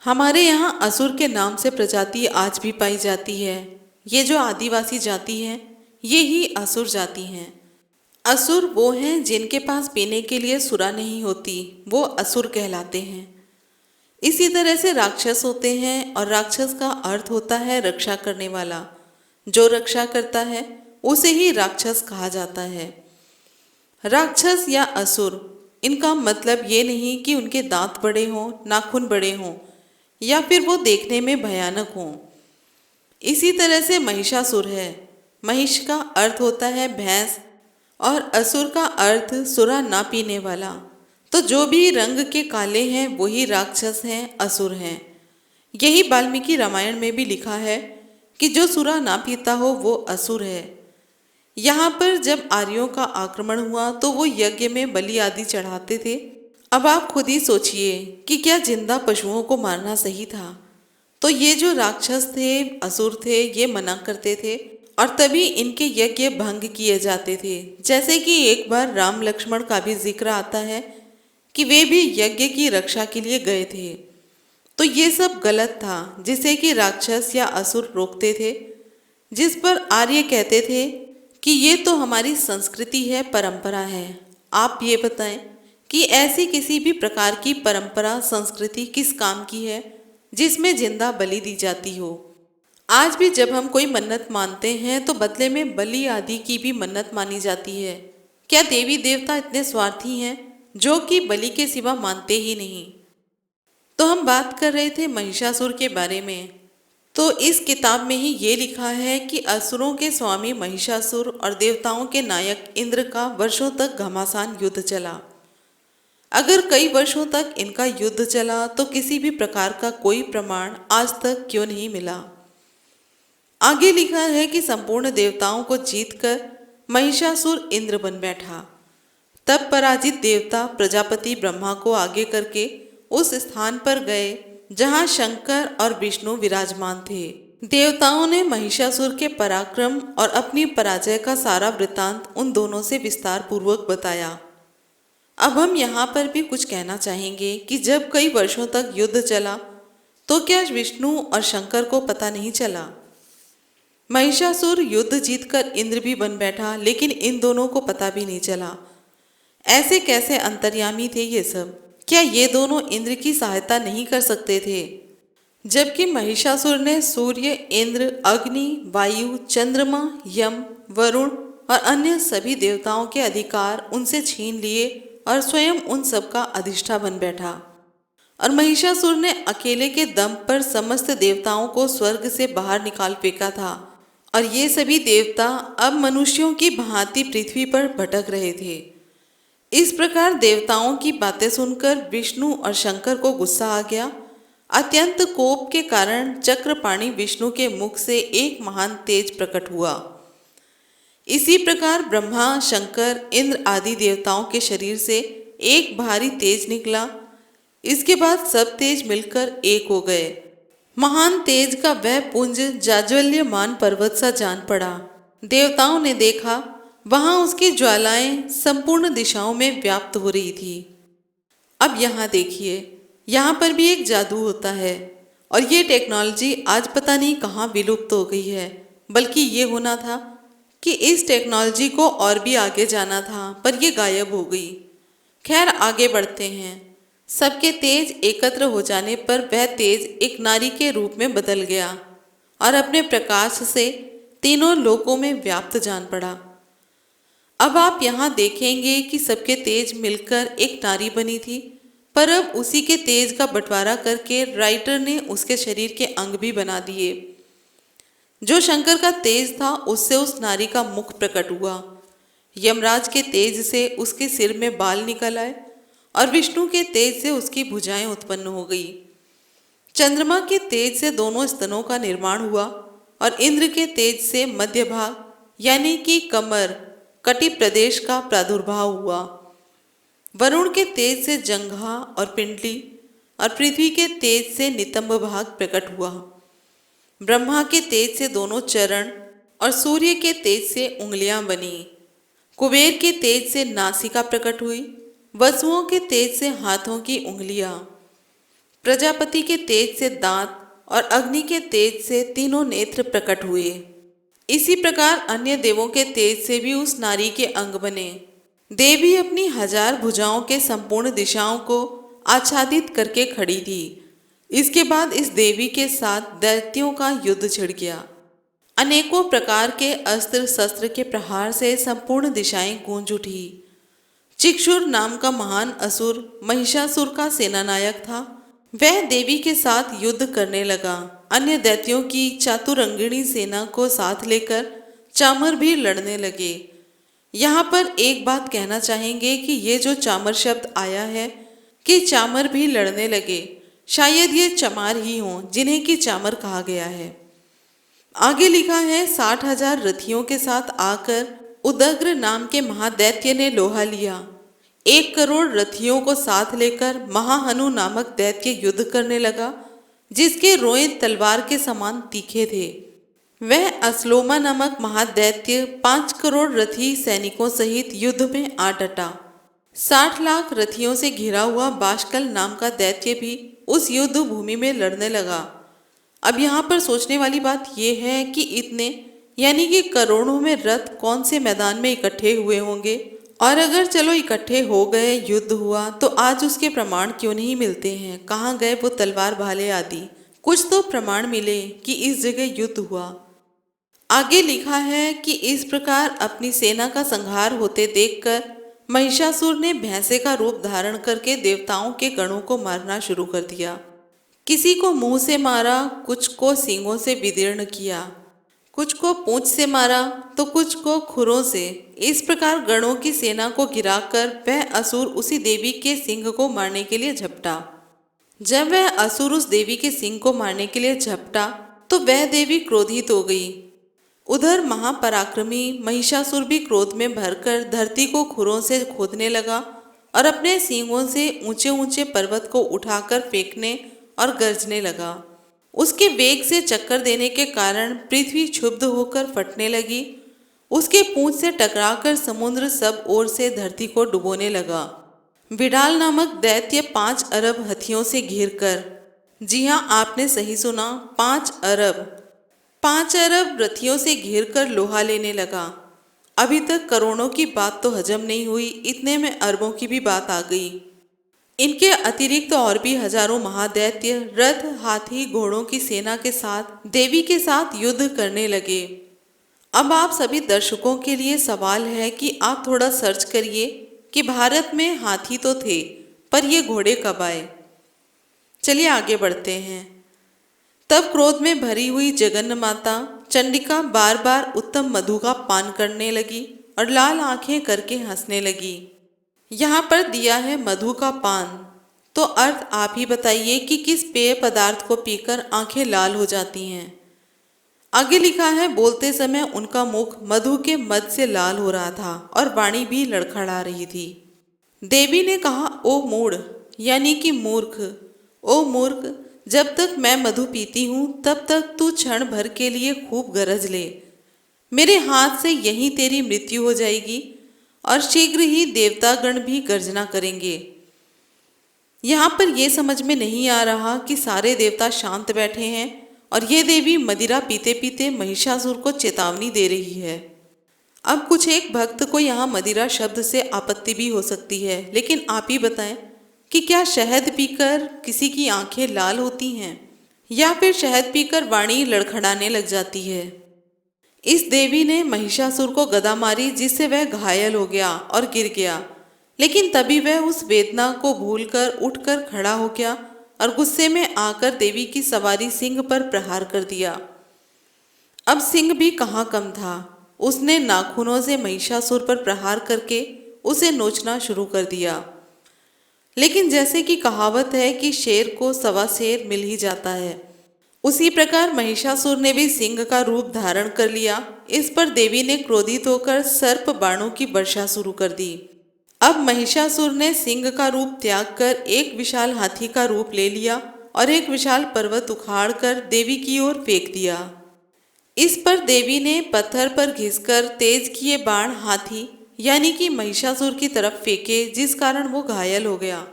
हमारे यहाँ असुर के नाम से प्रजाति आज भी पाई जाती है। ये जो आदिवासी जाति है, ये ही असुर जाति हैं। असुर वो हैं जिनके पास पीने के लिए सुरा नहीं होती, वो असुर कहलाते हैं। इसी तरह से राक्षस होते हैं, और राक्षस का अर्थ होता है रक्षा करने वाला। जो रक्षा करता है उसे ही राक्षस कहा जाता है। राक्षस या असुर, इनका मतलब ये नहीं कि उनके दांत बड़े हों, नाखून बड़े हों, या फिर वो देखने में भयानक हों। इसी तरह से महिषासुर है। महिष का अर्थ होता है भैंस, और असुर का अर्थ सुरा ना पीने वाला। तो जो भी रंग के काले हैं वही राक्षस हैं, असुर हैं। यही वाल्मीकि रामायण में भी लिखा है कि जो सुरा ना पीता हो वो असुर है। यहाँ पर जब आर्यों का आक्रमण हुआ तो वो यज्ञ में बलि आदि चढ़ाते थे। अब आप खुद ही सोचिए कि क्या जिंदा पशुओं को मारना सही था? तो ये जो राक्षस थे, असुर थे, ये मना करते थे, और तभी इनके यज्ञ भंग किए जाते थे। जैसे कि एक बार राम लक्ष्मण का भी जिक्र आता है कि वे भी यज्ञ की रक्षा के लिए गए थे। तो ये सब गलत था, जिसे कि राक्षस या असुर रोकते थे। जिस पर आर्य कहते थे कि ये तो हमारी संस्कृति है, परंपरा है। आप ये बताएं कि ऐसी किसी भी प्रकार की परंपरा, संस्कृति किस काम की है जिसमें जिंदा बलि दी जाती हो? आज भी जब हम कोई मन्नत मानते हैं तो बदले में बलि आदि की भी मन्नत मानी जाती है। क्या देवी देवता इतने स्वार्थी हैं जो कि बलि के सिवा मानते ही नहीं? तो हम बात कर रहे थे महिषासुर के बारे में। तो इस किताब में ही ये लिखा है कि असुरों के स्वामी महिषासुर और देवताओं के नायक इंद्र का वर्षों तक घमासान युद्ध चला। अगर कई वर्षों तक इनका युद्ध चला तो किसी भी प्रकार का कोई प्रमाण आज तक क्यों नहीं मिला? आगे लिखा है कि संपूर्ण देवताओं को जीतकर महिषासुर इंद्र बन बैठा। तब पराजित देवता प्रजापति ब्रह्मा को आगे करके उस स्थान पर गए जहाँ शंकर और विष्णु विराजमान थे। देवताओं ने महिषासुर के पराक्रम और अपनी पराजय का सारा वृत्तांत उन दोनों से विस्तार पूर्वक बताया। अब हम यहाँ पर भी कुछ कहना चाहेंगे कि जब कई वर्षों तक युद्ध चला तो क्या विष्णु और शंकर को पता नहीं चला? महिषासुर युद्ध जीतकर इंद्र भी बन बैठा, लेकिन इन दोनों को पता भी नहीं चला। ऐसे कैसे अंतर्यामी थे ये सब? क्या ये दोनों इंद्र की सहायता नहीं कर सकते थे? जबकि महिषासुर ने सूर्य, इंद्र, अग्नि, वायु, चंद्रमा, यम, वरुण और अन्य सभी देवताओं के अधिकार उनसे छीन लिए और स्वयं उन सब का अधिष्ठा बन बैठा। और महिषासुर ने अकेले के दम पर समस्त देवताओं को स्वर्ग से बाहर निकाल फेंका था, और ये सभी देवता अब मनुष्यों की भांति पृथ्वी पर भटक रहे थे। इस प्रकार देवताओं की बातें सुनकर विष्णु और शंकर को गुस्सा आ गया। अत्यंत कोप के कारण चक्रपाणि विष्णु के मुख से एक महान तेज प्रकट हुआ। इसी प्रकार ब्रह्मा, शंकर, इंद्र आदि देवताओं के शरीर से एक भारी तेज निकला। इसके बाद सब तेज मिलकर एक हो गए। महान तेज का वह पुंज जाज्वल्यमान पर्वत सा जान पड़ा। देवताओं ने देखा, वहां उसकी ज्वालाएं संपूर्ण दिशाओं में व्याप्त हो रही थी। अब यहाँ देखिए, यहाँ पर भी एक जादू होता है, और ये टेक्नोलॉजी आज पता नहीं कहाँ विलुप्त हो गई है। बल्कि ये होना था कि इस टेक्नोलॉजी को और भी आगे जाना था, पर ये गायब हो गई। खैर, आगे बढ़ते हैं। सबके तेज एकत्र हो जाने पर वह तेज एक नारी के रूप में बदल गया और अपने प्रकाश से तीनों लोकों में व्याप्त जान पड़ा। अब आप यहाँ देखेंगे कि सबके तेज मिलकर एक नारी बनी थी, पर अब उसी के तेज का बंटवारा करके राइटर ने उसके शरीर के अंग भी बना दिए। जो शंकर का तेज था उससे उस नारी का मुख प्रकट हुआ। यमराज के तेज से उसके सिर में बाल निकल आए, और विष्णु के तेज से उसकी भुजाएं उत्पन्न हो गई। चंद्रमा के तेज से दोनों स्तनों का निर्माण हुआ, और इंद्र के तेज से मध्य भाग यानी कि कमर, कटि प्रदेश का प्रादुर्भाव हुआ। वरुण के तेज से जंघा और पिंडली, और पृथ्वी के तेज से नितंब भाग प्रकट हुआ। ब्रह्मा के तेज से दोनों चरण, और सूर्य के तेज से उंगलियां बनी। कुबेर के तेज से नासिका प्रकट हुई। वसुओं के तेज से हाथों की उंगलियां। प्रजापति के तेज से दांत और अग्नि के तेज से तीनों नेत्र प्रकट हुए। इसी प्रकार अन्य देवों के तेज से भी उस नारी के अंग बने। देवी अपनी 1000 भुजाओं के संपूर्ण दिशाओं को आच्छादित करके खड़ी थी। इसके बाद इस देवी के साथ दैत्यों का युद्ध छिड़ गया। अनेकों प्रकार के अस्त्र शस्त्र के प्रहार से संपूर्ण दिशाएं गूंज उठी। चिक्षुर नाम का महान असुर महिषासुर का सेनानायक था। वह देवी के साथ युद्ध करने लगा। अन्य दैत्यों की चातुरंगिणी सेना को साथ लेकर चामर भी लड़ने लगे। यहाँ पर एक बात कहना चाहेंगे कि ये जो चामर शब्द आया है कि चामर भी लड़ने लगे, शायद ये चमार ही हों जिन्हें कि चामर कहा गया है। आगे लिखा है 60,000 रथियों के साथ आकर उदग्र नाम के महादैत्य ने लोहा लिया। 1 करोड़ रथियों को साथ लेकर महाहनु नामक दैत्य युद्ध करने लगा, जिसके रोए तलवार के समान तीखे थे। वह अस्लोमा नामक महादैत्य 5 करोड़ रथी सैनिकों सहित युद्ध में आ डटा। 60 लाख रथियों से घिरा हुआ बाशकल नाम का दैत्य भी उस युद्ध भूमि में लड़ने लगा। अब यहाँ पर सोचने वाली बात यह है कि इतने यानी कि करोड़ों में रथ कौन से मैदान में इकट्ठे हुए होंगे, और अगर चलो इकट्ठे हो गए, युद्ध हुआ, तो आज उसके प्रमाण क्यों नहीं मिलते हैं? कहाँ गए वो तलवार भाले आदि? कुछ तो प्रमाण मिले कि इस जगह युद्ध हुआ। आगे लिखा है कि इस प्रकार अपनी सेना का संहार होते देखकर महिषासुर ने भैंसे का रूप धारण करके देवताओं के गणों को मारना शुरू कर दिया। किसी को मुंह से मारा, कुछ को सींगों से विदीर्ण किया, कुछ को पूंछ से मारा तो कुछ को खुरों से। इस प्रकार गणों की सेना को गिराकर वह असुर उसी देवी के सिंह को मारने के लिए झपटा। जब वह असुर उस देवी के सिंह को मारने के लिए झपटा तो वह देवी क्रोधित हो गई। उधर महापराक्रमी महिषासुर भी क्रोध में भरकर धरती को खुरों से खोदने लगा और अपने सींगों से ऊंचे ऊंचे पर्वत को उठाकर फेंकने और गरजने लगा। उसके वेग से चक्कर देने के कारण पृथ्वी क्षुब्ध होकर फटने लगी। उसके पूंछ से टकराकर समुद्र सब ओर से धरती को डुबोने लगा। विडाल नामक दैत्य 5 अरब हाथियों से घिरकर, जी हाँ आपने सही सुना, 5 अरब रथियों से घिरकर लोहा लेने लगा। अभी तक करोड़ों की बात तो हजम नहीं हुई, इतने में अरबों की भी बात आ गई। इनके अतिरिक्त और भी हजारों महादैत्य रथ, हाथी, घोड़ों की सेना के साथ देवी के साथ युद्ध करने लगे। अब आप सभी दर्शकों के लिए सवाल है कि आप थोड़ा सर्च करिए कि भारत में हाथी तो थे, पर ये घोड़े कब आए। चलिए आगे बढ़ते हैं। तब क्रोध में भरी हुई जगन्न माता चंडिका बार बार उत्तम मधु का पान करने लगी और लाल आंखें करके हंसने लगी। यहाँ पर दिया है मधु का पान, तो अर्थ आप ही बताइए कि किस पेय पदार्थ को पीकर आंखें लाल हो जाती हैं। आगे लिखा है बोलते समय उनका मुख मधु के मद से लाल हो रहा था और वाणी भी लड़खड़ा रही थी। देवी ने कहा, ओ मूढ़ यानी कि मूर्ख, ओ मूर्ख, जब तक मैं मधु पीती हूँ तब तक तू क्षण भर के लिए खूब गरज ले। मेरे हाथ से यहीं तेरी मृत्यु हो जाएगी और शीघ्र ही देवतागण भी गर्जना करेंगे। यहाँ पर यह समझ में नहीं आ रहा कि सारे देवता शांत बैठे हैं और ये देवी मदिरा पीते पीते महिषासुर को चेतावनी दे रही है। अब कुछ एक भक्त को यहाँ मदिरा शब्द से आपत्ति भी हो सकती है, लेकिन आप ही बताएं कि क्या शहद पीकर किसी की आंखें लाल होती हैं या फिर शहद पीकर वाणी लड़खड़ाने लग जाती है। इस देवी ने महिषासुर को गदा मारी, जिससे वह घायल हो गया और गिर गया, लेकिन तभी वह उस वेदना को भूलकर उठकर खड़ा हो गया और गुस्से में आकर देवी की सवारी सिंह पर प्रहार कर दिया। अब सिंह भी कहाँ कम था, उसने नाखूनों से महिषासुर पर प्रहार करके उसे नोचना शुरू कर दिया। लेकिन जैसे कि कहावत है कि शेर को सवा शेर मिल ही जाता है, उसी प्रकार महिषासुर ने भी सिंह का रूप धारण कर लिया। इस पर देवी ने क्रोधित होकर सर्प बाणों की वर्षा शुरू कर दी। अब महिषासुर ने सिंह का रूप त्याग कर एक विशाल हाथी का रूप ले लिया और एक विशाल पर्वत उखाड़कर देवी की ओर फेंक दिया। इस पर देवी ने पत्थर पर घिसकर तेज किए बाण हाथी यानी कि महिषासुर की तरफ फेंके, जिस कारण वो घायल हो गया।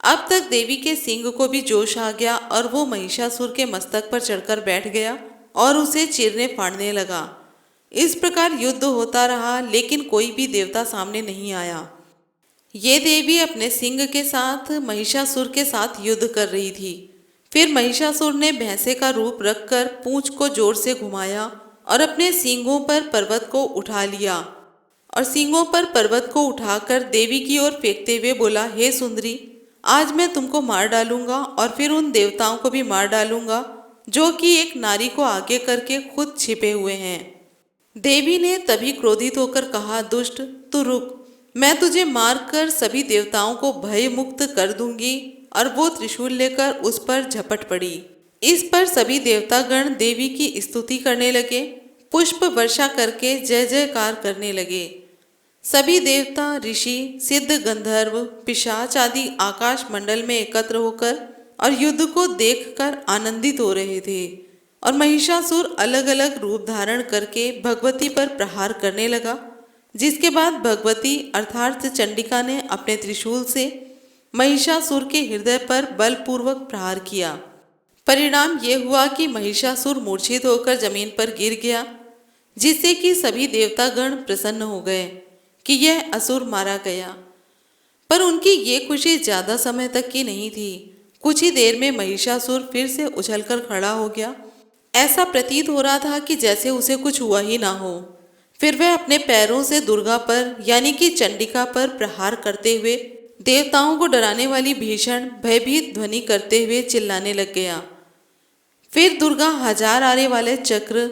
अब तक देवी के सिंह को भी जोश आ गया और वो महिषासुर के मस्तक पर चढ़कर बैठ गया और उसे चीरने फाड़ने लगा। इस प्रकार युद्ध होता रहा, लेकिन कोई भी देवता सामने नहीं आया। ये देवी अपने सिंह के साथ महिषासुर के साथ युद्ध कर रही थी। फिर महिषासुर ने भैंसे का रूप रखकर पूंछ को जोर से घुमाया और अपने सींगों पर पर्वत को उठा लिया और सींगों पर पर्वत को उठाकर देवी की ओर फेंकते हुए बोला, हे सुंदरी, आज मैं तुमको मार डालूंगा और फिर उन देवताओं को भी मार डालूंगा जो कि एक नारी को आगे करके खुद छिपे हुए हैं। देवी ने तभी क्रोधित होकर कहा, दुष्ट, तू रुक, मैं तुझे मारकर सभी देवताओं को भय मुक्त कर दूंगी। और वो त्रिशूल लेकर उस पर झपट पड़ी। इस पर सभी देवतागण देवी की स्तुति करने लगे, पुष्प वर्षा करके जय जयकार करने लगे। सभी देवता, ऋषि, सिद्ध, गंधर्व, पिशाच आदि आकाश मंडल में एकत्र होकर और युद्ध को देखकर आनंदित हो रहे थे। और महिषासुर अलग अलग रूप धारण करके भगवती पर प्रहार करने लगा, जिसके बाद भगवती अर्थात चंडिका ने अपने त्रिशूल से महिषासुर के हृदय पर बलपूर्वक प्रहार किया। परिणाम ये हुआ कि महिषासुर मूर्छित होकर जमीन पर गिर गया, जिससे कि सभी देवतागण प्रसन्न हो गए कि यह असुर मारा गया। पर उनकी ये खुशी ज्यादा समय तक की नहीं थी। कुछ ही देर में महिषासुर फिर से उछलकर खड़ा हो गया। ऐसा प्रतीत हो रहा था कि जैसे उसे कुछ हुआ ही ना हो। फिर वह अपने पैरों से दुर्गा पर यानी कि चंडिका पर प्रहार करते हुए देवताओं को डराने वाली भीषण भयभीत ध्वनि करते हुए चिल्लाने लग गया। फिर दुर्गा 1000 आरे वाले चक्र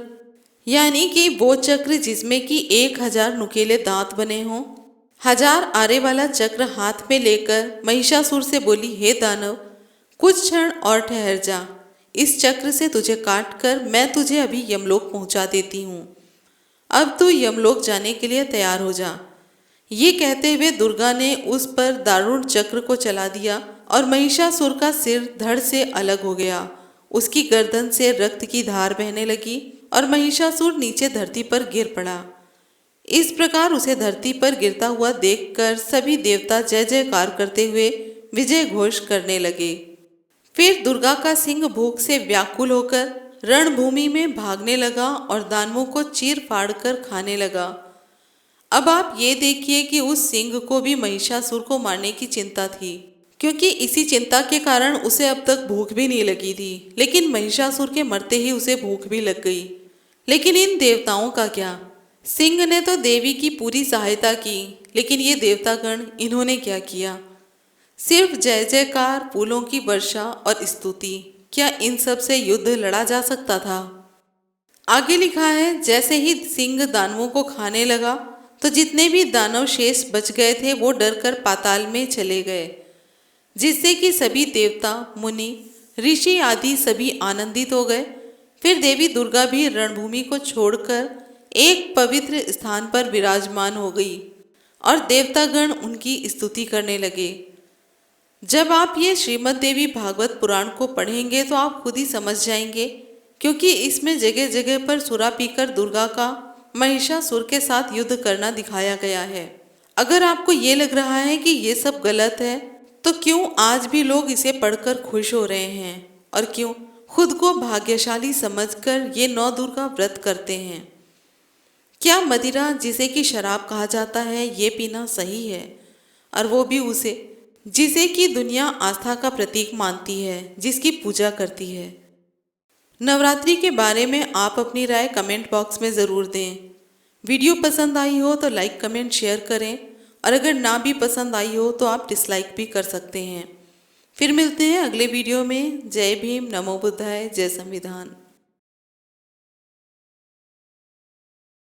यानी कि वो चक्र जिसमें कि 1000 नुकीले दांत बने हों, 1000 आरे वाला चक्र हाथ में लेकर महिषासुर से बोली, हे दानव, कुछ क्षण और ठहर जा। इस चक्र से तुझे काट कर मैं तुझे अभी यमलोक पहुंचा देती हूँ। अब तू यमलोक जाने के लिए तैयार हो जा। ये कहते हुए दुर्गा ने उस पर दारुण चक्र को चला दिया और महिषासुर का सिर धड़ से अलग हो गया। उसकी गर्दन से रक्त की धार बहने लगी और महिषासुर नीचे धरती पर गिर पड़ा। इस प्रकार उसे धरती पर गिरता हुआ देखकर सभी देवता जय जयकार करते हुए विजय घोष करने लगे। फिर दुर्गा का सिंह भूख से व्याकुल होकर रणभूमि में भागने लगा और दानवों को चीर फाड़ कर खाने लगा। अब आप ये देखिए कि उस सिंह को भी महिषासुर को मारने की चिंता थी, क्योंकि इसी चिंता के कारण उसे अब तक भूख भी नहीं लगी थी। लेकिन महिषासुर के मरते ही उसे भूख भी लग गई। लेकिन इन देवताओं का क्या? सिंह ने तो देवी की पूरी सहायता की, लेकिन ये देवतागण इन्होंने क्या किया? सिर्फ जय जयकार, फूलों की वर्षा और स्तुति। क्या इन सब से युद्ध लड़ा जा सकता था? आगे लिखा है, जैसे ही सिंह दानवों को खाने लगा तो जितने भी दानव शेष बच गए थे वो डरकर पाताल में चले गए, जिससे कि सभी देवता, मुनि, ऋषि आदि सभी आनंदित हो गए। फिर देवी दुर्गा भी रणभूमि को छोड़कर एक पवित्र स्थान पर विराजमान हो गई और देवतागण उनकी स्तुति करने लगे। जब आप ये श्रीमद् देवी भागवत पुराण को पढ़ेंगे तो आप खुद ही समझ जाएंगे, क्योंकि इसमें जगह जगह पर सुरा पीकर दुर्गा का महिषासुर के साथ युद्ध करना दिखाया गया है। अगर आपको ये लग रहा है कि ये सब गलत है, तो क्यों आज भी लोग इसे पढ़कर खुश हो रहे हैं और क्यों खुद को भाग्यशाली समझकर ये 9 दुर्गा व्रत करते हैं? क्या मदिरा, जिसे कि शराब कहा जाता है, ये पीना सही है? और वो भी उसे जिसे कि दुनिया आस्था का प्रतीक मानती है, जिसकी पूजा करती है। नवरात्रि के बारे में आप अपनी राय कमेंट बॉक्स में ज़रूर दें। वीडियो पसंद आई हो तो लाइक, कमेंट, शेयर करें और अगर ना भी पसंद आई हो तो आप डिसलाइक भी कर सकते हैं। फिर मिलते हैं अगले वीडियो में। जय भीम, नमो बुद्धाय, जय संविधान।